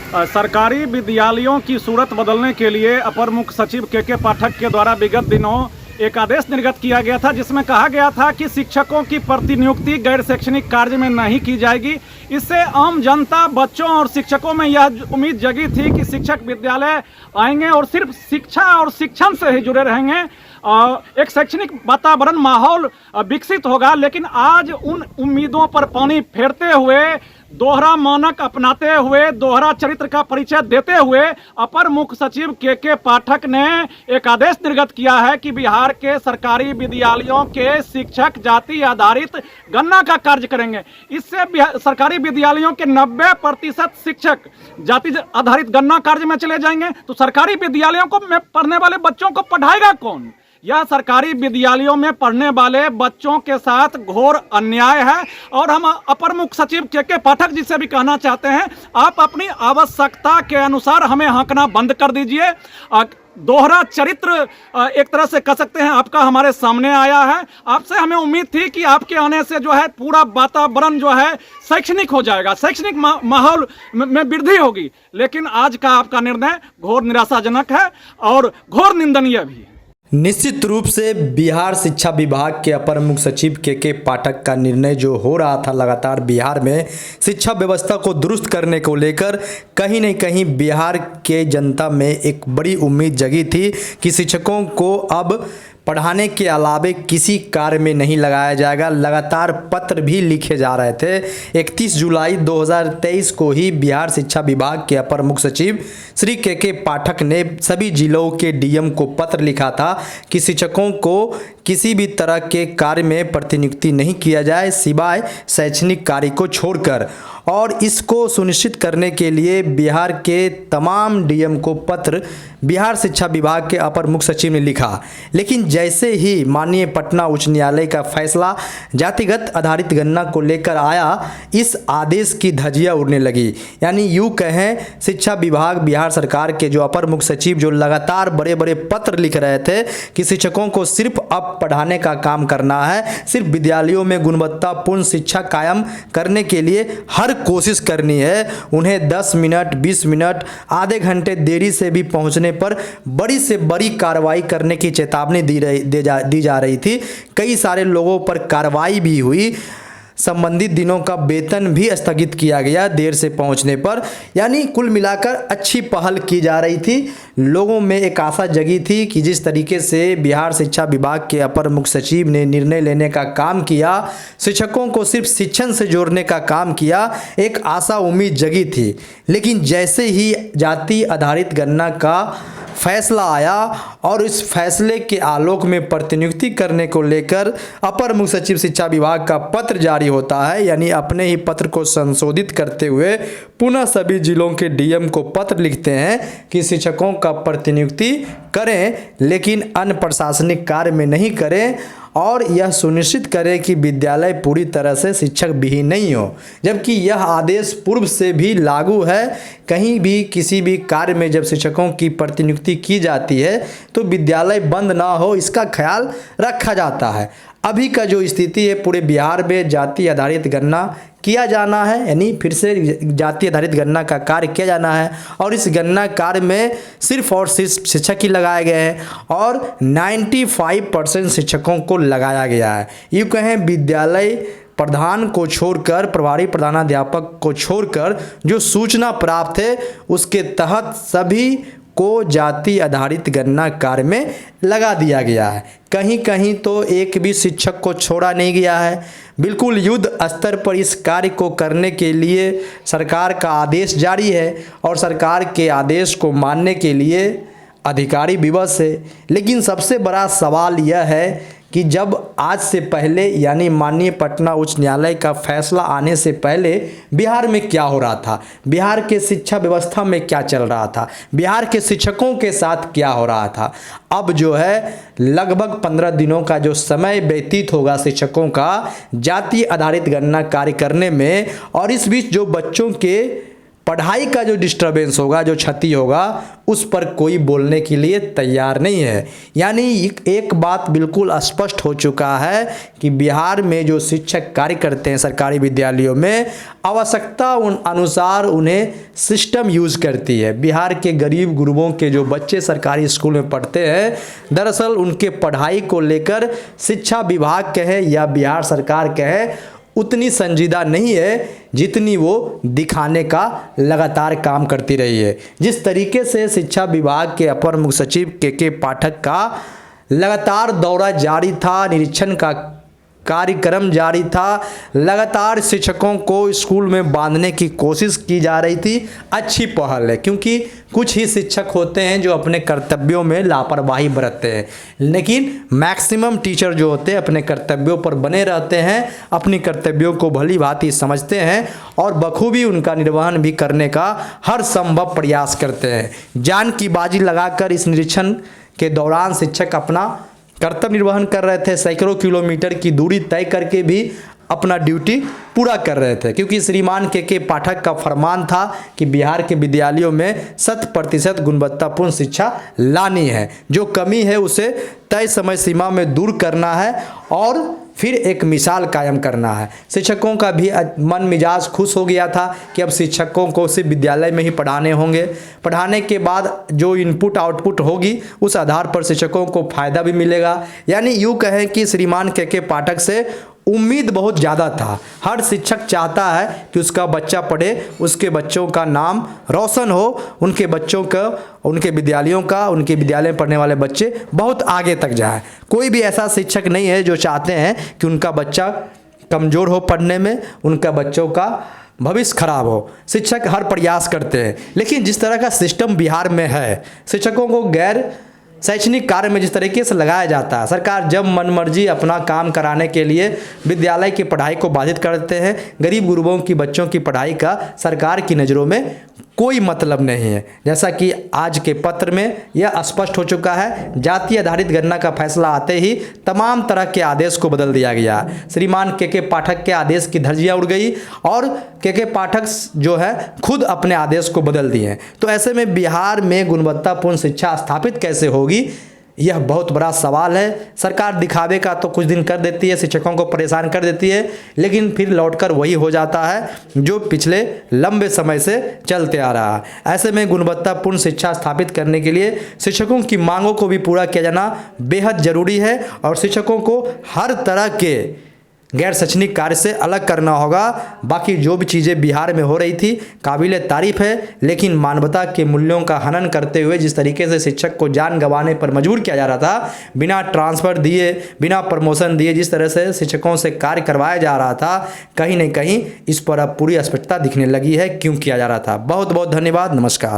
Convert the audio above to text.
सरकारी विद्यालयों की सूरत बदलने के लिए अपर मुख्य सचिव के पाठक के द्वारा विगत दिनों एक आदेश निर्गत किया गया था, जिसमें कहा गया था कि शिक्षकों की प्रतिनियुक्ति गैर शैक्षणिक कार्य में नहीं की जाएगी। इससे आम जनता, बच्चों और शिक्षकों में यह उम्मीद जगी थी कि शिक्षक विद्यालय आएंगे और सिर्फ शिक्षा और शिक्षण से ही जुड़े रहेंगे, एक शैक्षणिक वातावरण, माहौल विकसित होगा। लेकिन आज उन उम्मीदों पर पानी फेरते हुए, दोहरा मानक अपनाते हुए, दोहरा चरित्र का परिचय देते हुए अपर मुख्य सचिव के पाठक ने एक आदेश निर्गत किया है कि बिहार के सरकारी विद्यालयों के शिक्षक जाति आधारित गणना का कार्य करेंगे। इससे सरकारी विद्यालयों के 90% शिक्षक जाति आधारित गणना कार्य में चले जाएंगे, तो सरकारी विद्यालयों को में पढ़ने वाले बच्चों को पढ़ाएगा कौन? यह सरकारी विद्यालयों में पढ़ने वाले बच्चों के साथ घोर अन्याय है। और हम अपर मुख्य सचिव के पाठक जी से भी कहना चाहते हैं, आप अपनी आवश्यकता के अनुसार हमें हाँकना बंद कर दीजिए। दोहरा चरित्र एक तरह से कह सकते हैं आपका हमारे सामने आया है। आपसे हमें उम्मीद थी कि आपके आने से जो है पूरा वातावरण जो है शैक्षणिक हो जाएगा, शैक्षणिक माहौल में वृद्धि होगी। लेकिन आज का आपका निर्णय घोर निराशाजनक है और घोर निंदनीय भी है। निश्चित रूप से बिहार शिक्षा विभाग के अपर मुख्य सचिव के पाठक का निर्णय जो हो रहा था लगातार बिहार में शिक्षा व्यवस्था को दुरुस्त करने को लेकर कहीं न कहीं बिहार के जनता में एक बड़ी उम्मीद जगी थी कि शिक्षकों को अब पढ़ाने के अलावे किसी कार्य में नहीं लगाया जाएगा। लगातार पत्र भी लिखे जा रहे थे। 31 जुलाई 2023 को ही बिहार शिक्षा विभाग के अपर मुख्य सचिव श्री के पाठक ने सभी जिलों के डीएम को पत्र लिखा था कि शिक्षकों को किसी भी तरह के कार्य में प्रतिनियुक्ति नहीं किया जाए सिवाय शैक्षणिक कार्य को छोड़कर। और इसको सुनिश्चित करने के लिए बिहार के तमाम डीएम को पत्र बिहार शिक्षा विभाग के अपर मुख्य सचिव ने लिखा। लेकिन जैसे ही माननीय पटना उच्च न्यायालय का फैसला जातिगत आधारित गणना को लेकर आया, इस आदेश की धज्जियां उड़ने लगी। यानी यूँ कहें, शिक्षा विभाग बिहार सरकार के जो अपर मुख्य सचिव जो लगातार बड़े बड़े पत्र लिख रहे थे कि शिक्षकों को सिर्फ अब पढ़ाने का काम करना है, सिर्फ विद्यालयों में गुणवत्तापूर्ण शिक्षा कायम करने के लिए हर कोशिश करनी है, उन्हें 10 मिनट 20 मिनट आधे घंटे देरी से भी पहुंचने पर बड़ी से बड़ी कार्रवाई करने की चेतावनी दी जा रही थी। कई सारे लोगों पर कार्रवाई भी हुई, संबंधित दिनों का वेतन भी स्थगित किया गया देर से पहुंचने पर। यानी कुल मिलाकर अच्छी पहल की जा रही थी। लोगों में एक आशा जगी थी कि जिस तरीके से बिहार शिक्षा विभाग के अपर मुख्य सचिव ने निर्णय लेने का काम किया, शिक्षकों को सिर्फ शिक्षण से जोड़ने का काम किया, एक आशा उम्मीद जगी थी। लेकिन जैसे ही जाति आधारित गणना का फैसला आया और इस फैसले के आलोक में प्रतिनियुक्ति करने को लेकर अपर मुख्य सचिव शिक्षा विभाग का पत्र जारी होता है, यानी अपने ही पत्र को संशोधित करते हुए पुनः सभी जिलों के डीएम को पत्र लिखते हैं कि शिक्षकों का प्रतिनियुक्ति करें लेकिन अन्य प्रशासनिक कार्य में नहीं करें और यह सुनिश्चित करें कि विद्यालय पूरी तरह से शिक्षक विहीन नहीं हो। जबकि यह आदेश पूर्व से भी लागू है। कहीं भी किसी भी कार्य में जब शिक्षकों की प्रतिनियुक्ति की जाती है तो विद्यालय बंद ना हो, इसका ख्याल रखा जाता है। अभी का जो स्थिति है, पूरे बिहार में जाति आधारित गणना किया जाना है, यानी फिर से जाति आधारित गणना का कार्य किया जाना है और इस गणना कार्य में सिर्फ और सिर्फ शिक्षक ही लगाए गए हैं और 95% शिक्षकों को लगाया गया है। यूँ कहें, विद्यालय प्रधान को छोड़कर, प्रभारी प्रधानाध्यापक को छोड़कर जो सूचना प्राप्त है उसके तहत सभी को जाति आधारित गणना कार्य में लगा दिया गया है। कहीं कहीं तो एक भी शिक्षक को छोड़ा नहीं गया है। बिल्कुल युद्ध स्तर पर इस कार्य को करने के लिए सरकार का आदेश जारी है और सरकार के आदेश को मानने के लिए अधिकारी विवश है। लेकिन सबसे बड़ा सवाल यह है कि जब आज से पहले, यानी माननीय पटना उच्च न्यायालय का फैसला आने से पहले बिहार में क्या हो रहा था, बिहार के शिक्षा व्यवस्था में क्या चल रहा था, बिहार के शिक्षकों के साथ क्या हो रहा था। अब जो है लगभग 15 दिनों का जो समय व्यतीत होगा शिक्षकों का जाति आधारित गणना कार्य करने में, और इस बीच जो बच्चों के पढ़ाई का जो डिस्टरबेंस होगा, जो क्षति होगा, उस पर कोई बोलने के लिए तैयार नहीं है। यानी एक बात बिल्कुल स्पष्ट हो चुका है कि बिहार में जो शिक्षक कार्य करते हैं सरकारी विद्यालयों में, आवश्यकता अनुसार उन्हें सिस्टम यूज़ करती है। बिहार के गरीब गुरबों के जो बच्चे सरकारी स्कूल में पढ़ते हैं, दरअसल उनके पढ़ाई को लेकर शिक्षा विभाग कहे या बिहार सरकार कहे उतनी संजीदा नहीं है जितनी वो दिखाने का लगातार काम करती रही है। जिस तरीके से शिक्षा विभाग के अपर मुख्य सचिव के पाठक का लगातार दौरा जारी था, निरीक्षण का कार्यक्रम जारी था, लगातार शिक्षकों को स्कूल में बांधने की कोशिश की जा रही थी, अच्छी पहल है। क्योंकि कुछ ही शिक्षक होते हैं जो अपने कर्तव्यों में लापरवाही बरतते हैं, लेकिन मैक्सिमम टीचर जो होते हैं अपने कर्तव्यों पर बने रहते हैं, अपनी कर्तव्यों को भली भांति समझते हैं और बखूबी उनका निर्वहन भी करने का हर संभव प्रयास करते हैं। जान की बाजी लगाकर इस निरीक्षण के दौरान शिक्षक अपना कर्तव्य निर्वहन कर रहे थे। सैकड़ों किलोमीटर की दूरी तय करके भी अपना ड्यूटी पूरा कर रहे थे, क्योंकि श्रीमान के पाठक का फरमान था कि बिहार के विद्यालयों में 100% गुणवत्तापूर्ण शिक्षा लानी है। जो कमी है उसे तय समय सीमा में दूर करना है और फिर एक मिसाल कायम करना है। शिक्षकों का भी मन मिजाज खुश हो गया था कि अब शिक्षकों को सिर्फ विद्यालय में ही पढ़ाने होंगे। पढ़ाने के बाद जो इनपुट आउटपुट होगी उस आधार पर शिक्षकों को फ़ायदा भी मिलेगा। यानी यूँ कहें कि श्रीमान के पाठक से उम्मीद बहुत ज़्यादा था। हर शिक्षक चाहता है कि उसका बच्चा पढ़े, उसके बच्चों का नाम रोशन हो, उनके बच्चों का, उनके विद्यालयों का, उनके विद्यालय में पढ़ने वाले बच्चे बहुत आगे तक जाए। कोई भी ऐसा शिक्षक नहीं है जो चाहते हैं कि उनका बच्चा कमज़ोर हो पढ़ने में, उनका बच्चों का भविष्य खराब हो। शिक्षक हर प्रयास करते हैं, लेकिन जिस तरह का सिस्टम बिहार में है, शिक्षकों को गैर शैक्षणिक कार्य में जिस तरीके से लगाया जाता है, सरकार जब मनमर्जी अपना काम कराने के लिए विद्यालय की पढ़ाई को बाधित करते हैं, गरीब गुरबों की बच्चों की पढ़ाई का सरकार की नज़रों में कोई मतलब नहीं है। जैसा कि आज के पत्र में यह स्पष्ट हो चुका है, जाति आधारित गणना का फैसला आते ही तमाम तरह के आदेश को बदल दिया गया। श्रीमान के पाठक के आदेश की धज्जियां उड़ गई और के पाठक जो है खुद अपने आदेश को बदल दिए। तो ऐसे में बिहार में गुणवत्तापूर्ण शिक्षा स्थापित कैसे होगी, यह बहुत बड़ा सवाल है। सरकार दिखावे का तो कुछ दिन कर देती है, शिक्षकों को परेशान कर देती है, लेकिन फिर लौटकर वही हो जाता है जो पिछले लंबे समय से चलते आ रहा है। ऐसे में गुणवत्तापूर्ण शिक्षा स्थापित करने के लिए शिक्षकों की मांगों को भी पूरा किया जाना बेहद ज़रूरी है और शिक्षकों को हर तरह के गैर शैक्षणिक कार्य से अलग करना होगा। बाकी जो भी चीज़ें बिहार में हो रही थी काबिल तारीफ है, लेकिन मानवता के मूल्यों का हनन करते हुए जिस तरीके से शिक्षक को जान गंवाने पर मजबूर किया जा रहा था, बिना ट्रांसफ़र दिए, बिना प्रमोशन दिए जिस तरह से शिक्षकों से कार्य करवाया जा रहा था, कहीं न कहीं इस पर अब पूरी स्पष्टता दिखने लगी है क्यों किया जा रहा था। बहुत बहुत धन्यवाद, नमस्कार।